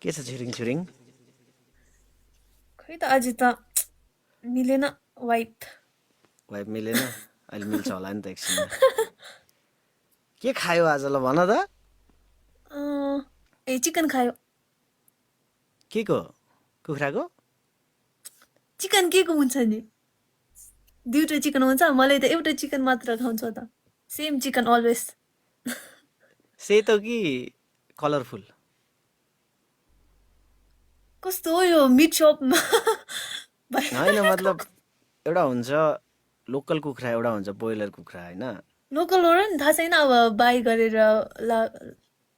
के छ छिरिङ छिरिङ खै त आज त मिलेन वाइफ वाइफ मिलेन अहिले मिल्छ होला नि त एकछिनमा के खायो आज ल भन त ए चिकन खायो के को कुखुराको चिकन के को हुन्छ नि दुईटा चिकन हुन्छ मलाई त एउटा चिकन मात्र खाउँछ त सेम चिकन अलवेज सेतो कि कलरफुल कस्तो हो यो मिट सपमा होइन मतलब एउटा हुन्छ लोकल कुखुरा एउटा हुन्छ ब्रोइलर कुखुरा होइन लोकल हो र नि थाहा छैन अब बाई गरेर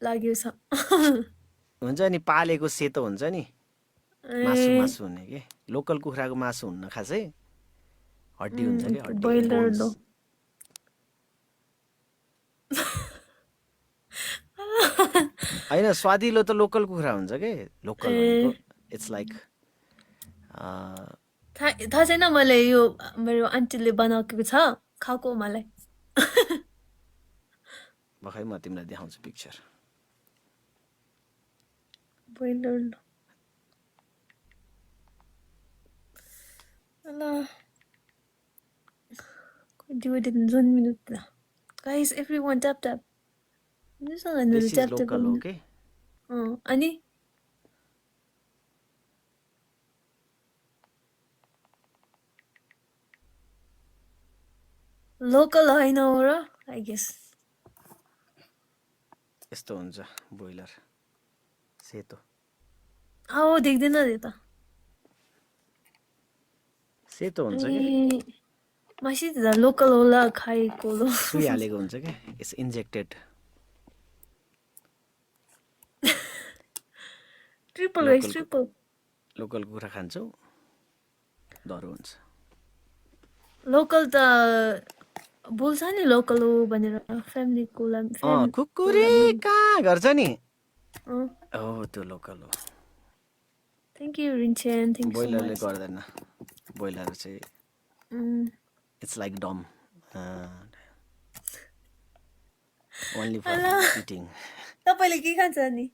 लाग्यो छ हुन्छ नि पालेको सेतो हुन्छ नि मासु मासु हुने के लोकल कुखुराको मासु हुन्न खासै हड्डी हुन्छ कि हड्डी ब्रोइलर बोन्स लो होइन स्वादिलो त लोकल कुखुरा हुन्छ के लोकल भनेको इट्स लाइक थाहा छैन मलाई यो मेरो आन्टीले बनाएको छ खाएको मलाई भर्खरै म तिमीलाई देखाउँछु picture broiler divided in 1 minute guys everyone tap tap मसँग मेरो this is tap tap local हो के अनि लोकल होइन हो र आई गेस यस्तो हुन्छ ब्रोइलर सेतो आओ देख्दैन रे त सेतो हुन्छ के मासी त लोकल होला खाएको लो सुई हालेको हुन्छ के it's injected triple guys triple local कुखुरा खान्छौ डर हुन्छ लोकल त बोल्छ नि लोकल हो भनेर फ्यामिलीको लागि कुकुरी कहाँ गर्छ नि हो त्यो लोकल हो thank you Rinchen thank you so ब्रोइलरले मच गर्दैन ब्रोइलर चाहिँ it's like dumb only for eating तपाईले के खान्छ नि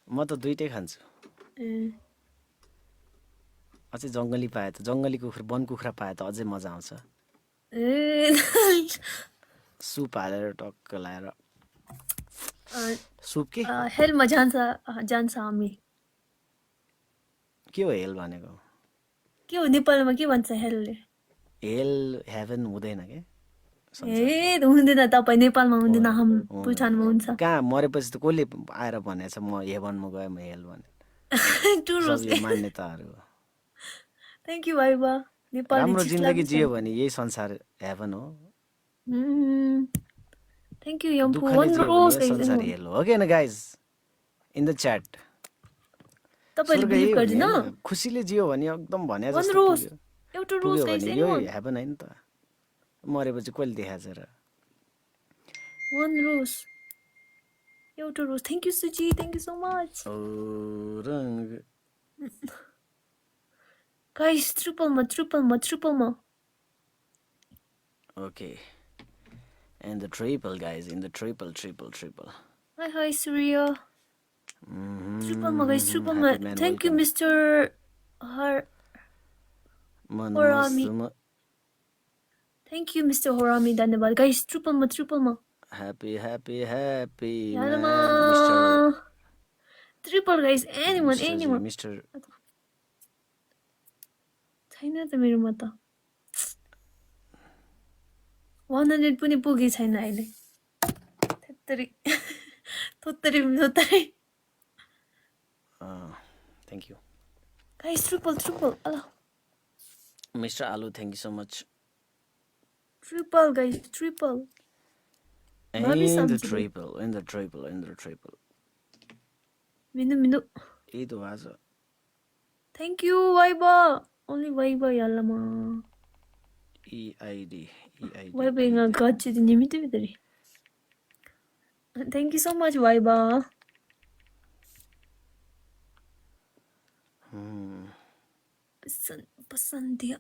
म त दुइटै खान्छु अझै जङ्गली पाए त जङ्गली कुखुरा वन कुखुरा पाए त अझै मजा आउँछ सुप हालेर टक्क लाएर सुप के हेलमा जान्छ हामी के हो हेल भनेको के हो नेपालमा के भन्छ हेलले हेल हेभन हुँदैन के ए हुँदैन तपाईँ नेपालमा हुँदैन हाम पुलठानमा हुन्छ कहाँ मरेपछि त कसले आएर भनेछ म हेभनमा गएँ म हेल भने सब यो मान्यताहरू थ्याङ्क यू भाइबा नेपाली राम्रो जिन्दगी जियो भने यही संसार हेभन हो थ्याङ्क यू यम्पु दुःखले जियो भने यो संसार हेल हो कि हैन गाइज इन द च्याट तपाईले बिलिभ गर्दिन खुसीले जियो भने एकदम भने जस्तो एउटा रोज गाइस यो हेभन हैन त मरेपछि कहिले देखाछ र वन रोज एउटा rose thank you Suji thank you so much guys ट्रिपलमा okay and the triple guys in the triple hi Surya ट्रिपलमा गाइस ट्रिपलमा thank you mister Horami thank you mister Horami धन्यवाद गाइस ट्रिपलमा happy triple guys anyone mister छैन त मेरोमा त 100 पनि पुगे छैन अहिले थोत्तरी thank you guys triple Allah Mr. Alu thank you so much triple guys triple in the triple Minu itu aja thank you Waiba only Waiba yallama EID Waiba nga gachi de nimite bidari thank you so much Waiba पसंद दिया